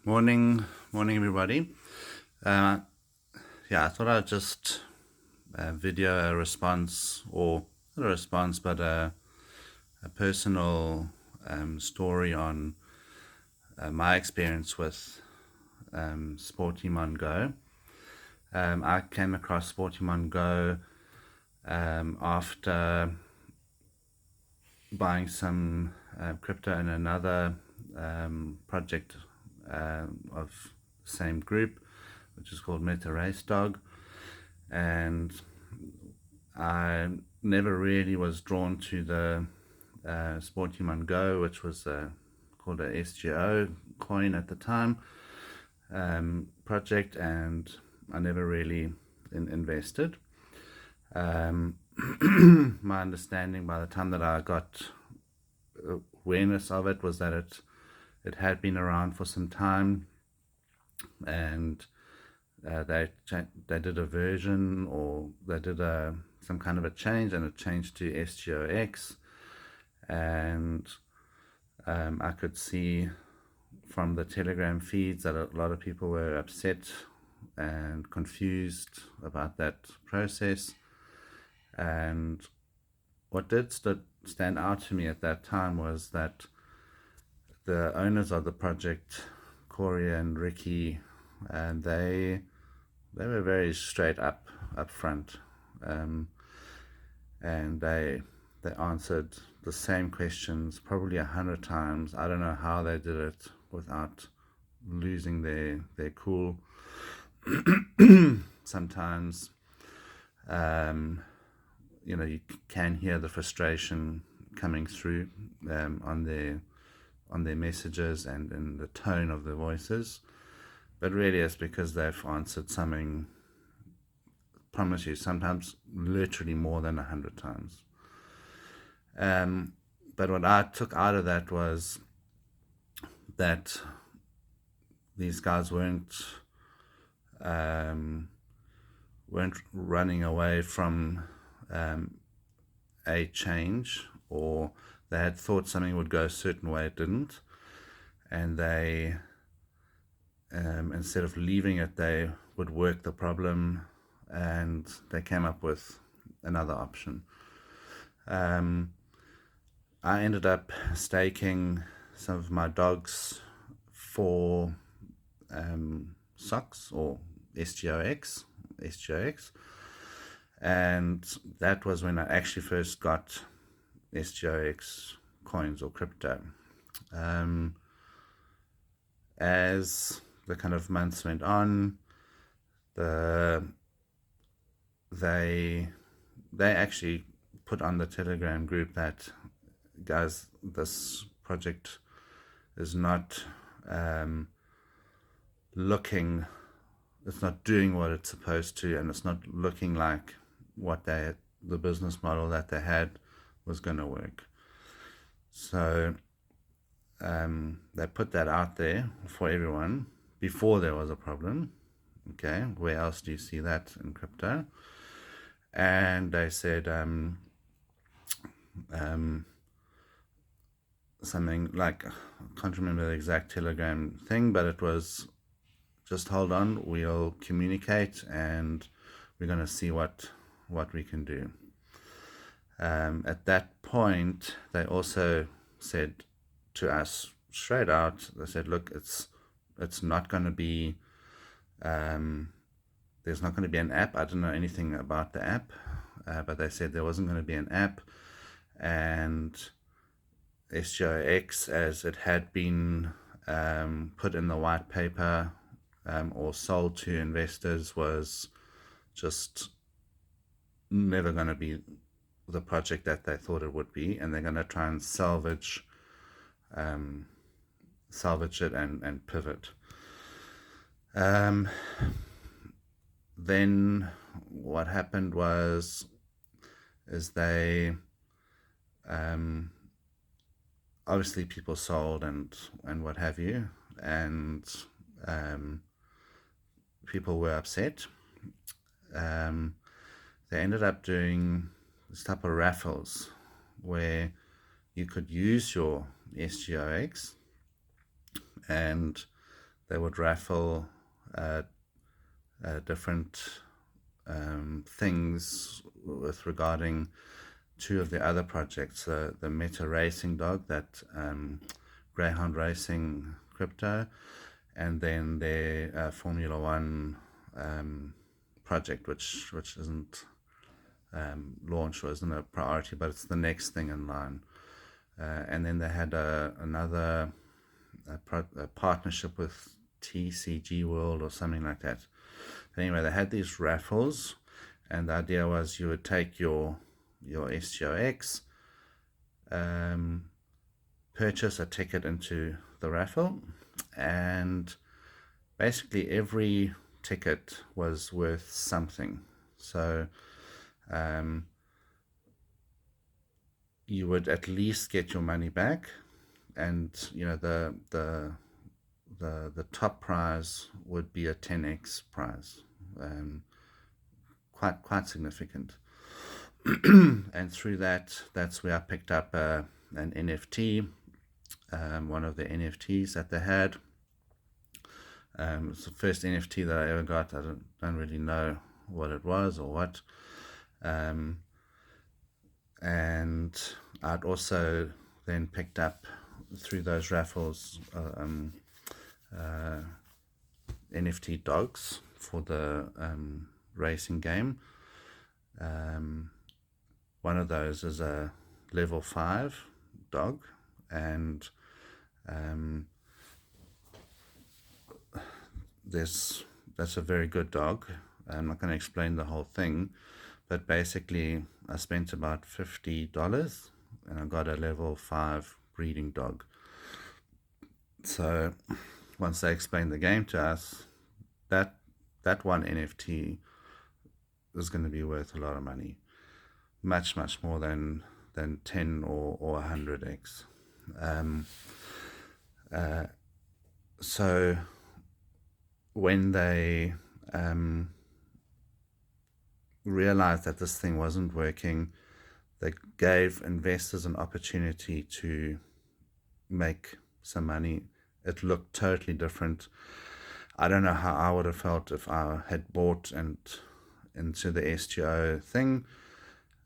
Morning, everybody. Uh, I thought I'd just video a response, or not a response, but a personal story on my experience with Sportimon Go. I came across Sportimon Go after buying some crypto in another project of the same group, which is called Meta Race Dog, and I never really was drawn to the Sportimon Go, which was called a SGO coin at the time project, and I never really invested. My understanding by the time that I got awareness of it was that it had been around for some time, and they did a version, or they did some kind of a change, and it changed to SGOX, and I could see from the Telegram feeds that a lot of people were upset and confused about that process. And what did stand out to me at that time was that the owners of the project, Corey and Ricky, and they were very straight up front, and they answered the same questions probably 100 times. I don't know how they did it without losing their cool. Sometimes you can hear the frustration coming through on their messages and in the tone of their voices, but really it's because they've answered something, promise you, sometimes literally more than 100 times. But what I took out of that was that these guys weren't running away from a change, or they had thought something would go a certain way, it didn't, and they instead of leaving it, they would work the problem, and they came up with another option. I ended up staking some of my dogs for SOX, or SGOX, and that was when I actually first got SGOX coins or crypto. As the kind of months went on, they actually put on the Telegram group that, guys, this project is not it's not doing what it's supposed to, and it's not looking like what the business model that they had was going to work. So they put that out there for everyone before there was a problem. Okay, where else do you see that in crypto? And they said something like, I can't remember the exact Telegram thing, but it was, just hold on, we'll communicate, and we're going to see what we can do. At that point, they also said to us straight out, they said, look, it's not going to be, there's not going to be an app. I don't know anything about the app, but they said there wasn't going to be an app, and SGOX, as it had been put in the white paper or sold to investors, was just never going to be the project that they thought it would be, and they're going to try and salvage it and pivot. Then what happened is they obviously people sold and what have you, and people were upset. They ended up doing this type of raffles where you could use your SGOX, and they would raffle different things with regarding two of the other projects, the Meta Racing Dog, that Greyhound Racing crypto, and then their Formula One project, which isn't launched or isn't a priority, but it's the next thing in line. And then they had another partnership with TCG World or something like that. But anyway, they had these raffles, and the idea was you would take your SGOX, purchase a ticket into the raffle, and basically every ticket was worth something. So you would at least get your money back, and the top prize would be a 10x prize, quite significant. And through that's where I picked up an NFT, one of the NFTs that they had. It's the first NFT that I ever got. I don't really know what it was or what. And I'd also then picked up through those raffles NFT dogs for the racing game. One of those is a level 5 dog, and that's a very good dog. I'm not going to explain the whole thing, but basically I spent about $50 and I got a level 5 breeding dog. So once they explained the game to us, that one NFT is going to be worth a lot of money, much more than 10 or 100x. So when they realized that this thing wasn't working, they gave investors an opportunity to make some money. It looked totally different. I don't know how I would have felt if I had bought into the SGO thing.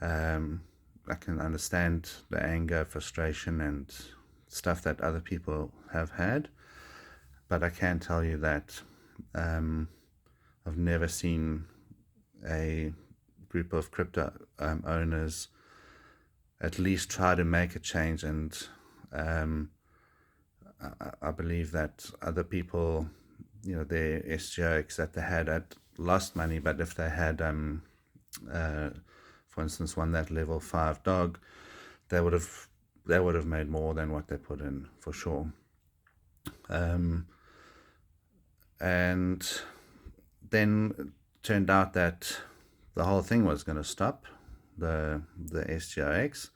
I can understand the anger, frustration, and stuff that other people have had, but I can tell you that I've never seen a group of crypto owners at least try to make a change, and I believe that other people, their SGOX that they had lost money, but if they had for instance won that level 5 dog, they would have made more than what they put in, for sure. And then it turned out that the whole thing was going to stop, the SGOX,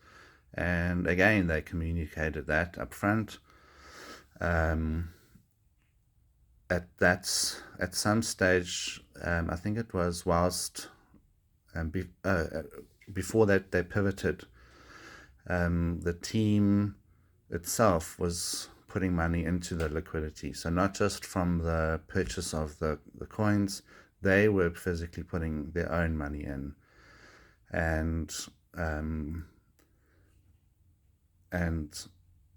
and again they communicated that up front. At some stage, I think it was whilst before that they pivoted, the team itself was putting money into the liquidity. So not just from the purchase of the coins, they were physically putting their own money in, and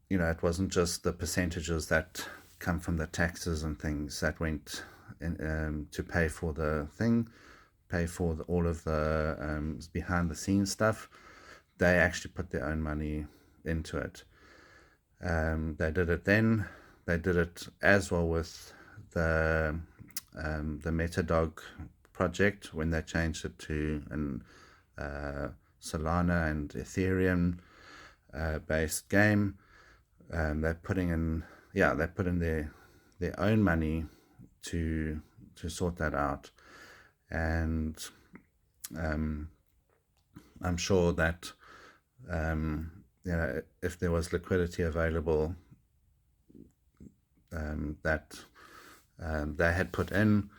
it wasn't just the percentages that come from the taxes and things that went in, to pay for the thing, pay for all of the behind the scenes stuff. They actually put their own money into it. They did it then. They did it as well with the Metadog project when they changed it to an Solana and Ethereum based game. They put in their own money to sort that out, and I'm sure that if there was liquidity available that they had put in,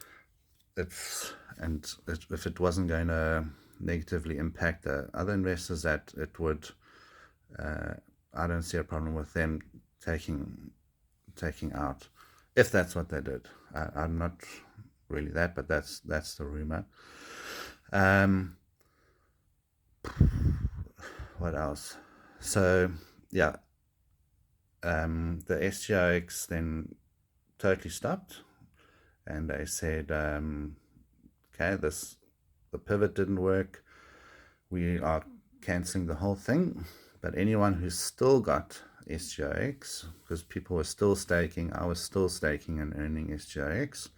if it wasn't going to negatively impact the other investors, that it would, I don't see a problem with them taking out. if that's what they did. I'm not really that, but that's the rumor. What else? So yeah, the SGOX then totally stopped, and they said, okay, the pivot didn't work. We are cancelling the whole thing. But anyone who's still got SGOX, because people were still staking, I was still staking and earning SGOX.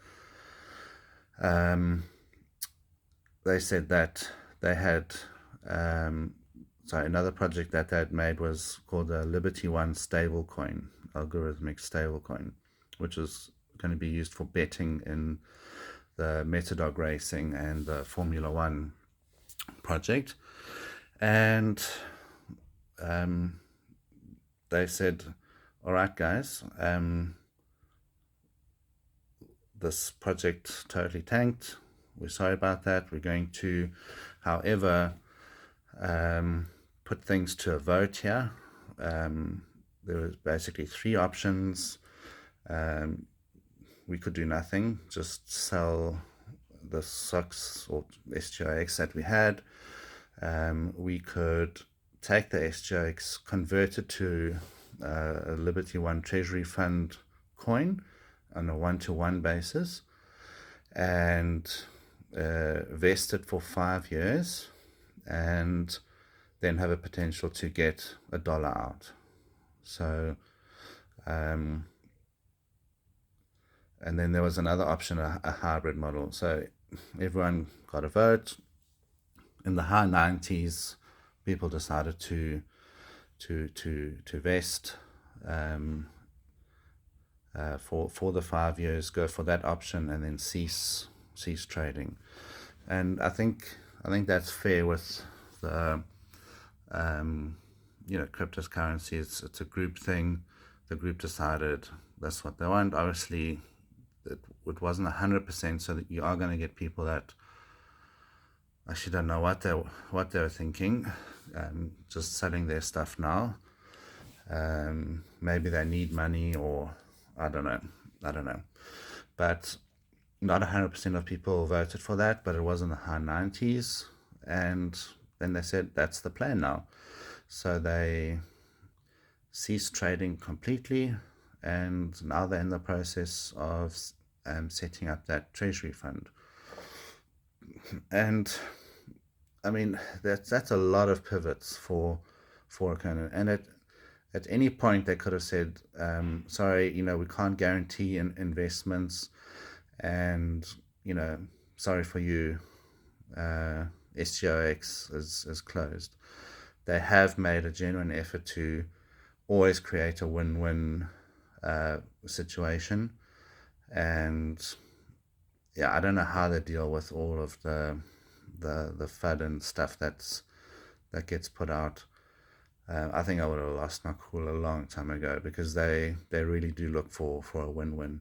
They said that they had, another project that they had made was called a Liberty One stablecoin, algorithmic stablecoin, which was going to be used for betting in the Metadog racing and the Formula One project. And they said, all right, guys, this project totally tanked. We're sorry about that. We're going to, however, put things to a vote here. There was basically three options. We could do nothing, just sell the SOX or SGOX that we had. We could take the SGOX, convert it to a Liberty One Treasury Fund coin on a one-to-one basis, and vest it for 5 years, and then have a potential to get $1 out. So, and then there was another option, a hybrid model. So everyone got a vote. In the high 90s, people decided to vest for the 5 years, go for that option, and then cease trading. And I think that's fair with the cryptocurrency. It's a group thing. The group decided that's what they want. Obviously, it wasn't 100%, so that you are going to get people that actually don't know what they were thinking, just selling their stuff now. Maybe they need money, or I don't know. But not 100% of people voted for that, but it was in the high 90s. And then they said that's the plan now. So they ceased trading completely, and now they're in the process of setting up that treasury fund. And I mean, that's a lot of pivots for a kind. And at any point they could have said, sorry, we can't guarantee investments, and sorry for you, SGOX is closed. They have made a genuine effort to always create a win-win situation. And yeah, I don't know how they deal with all of the FUD and stuff that gets put out. I think I would have lost my cool a long time ago, because they really do look for a win-win.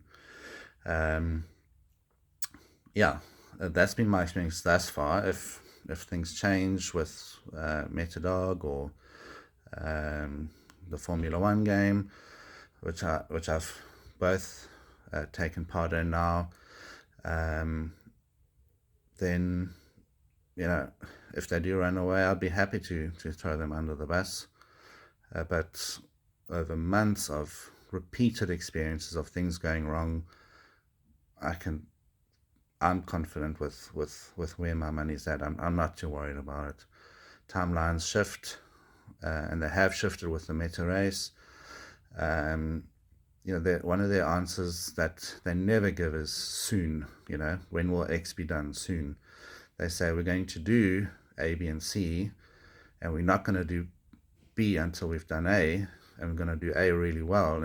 Yeah, that's been my experience thus far. If things change with Metadog or the Formula One game, which I've both taken part in now, then if they do run away, I'd be happy to throw them under the bus. But over months of repeated experiences of things going wrong, I'm confident with where my money's at. I'm not too worried about it. Timelines shift, and they have shifted with the meta race. One of their answers that they never give is soon. When will X be done? Soon. They say we're going to do A, B, and C, and we're not going to do B until we've done A, and we're going to do A really well,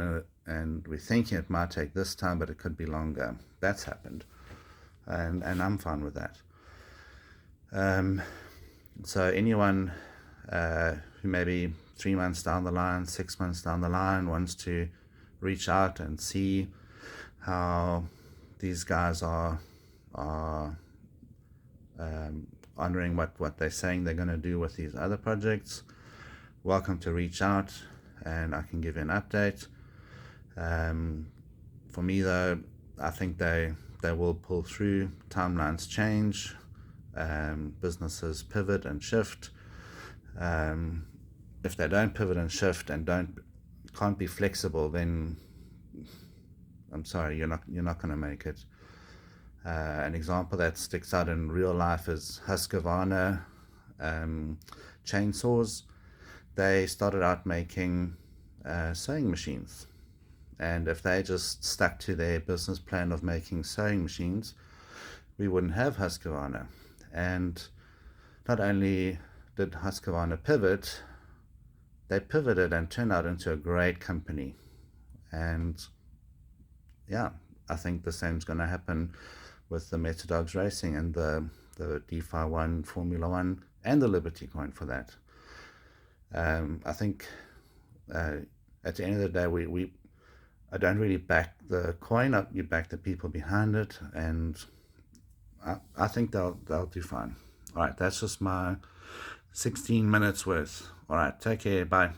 and we're thinking it might take this time, but it could be longer. That's happened, and I'm fine with that. So anyone who maybe 3 months down the line, 6 months down the line, wants to reach out and see how these guys are honoring what they're saying they're going to do with these other projects, welcome to reach out, and I can give you an update. For me though, I think they will pull through. Timelines change, businesses pivot and shift. If they don't pivot and shift and can't be flexible, then I'm sorry, you're not going to make it. An example that sticks out in real life is Husqvarna chainsaws. They started out making sewing machines, and if they just stuck to their business plan of making sewing machines, we wouldn't have Husqvarna. And not only did Husqvarna pivot, they pivoted and turned out into a great company. And yeah, I think the same's going to happen with the Metadogs Racing and the DeFi 1, Formula 1, and the Liberty coin for that. I think at the end of the day, I don't really back the coin up. You back the people behind it, and I think they'll do fine. All right, that's just my 16 minutes worth. All right, take care. Bye.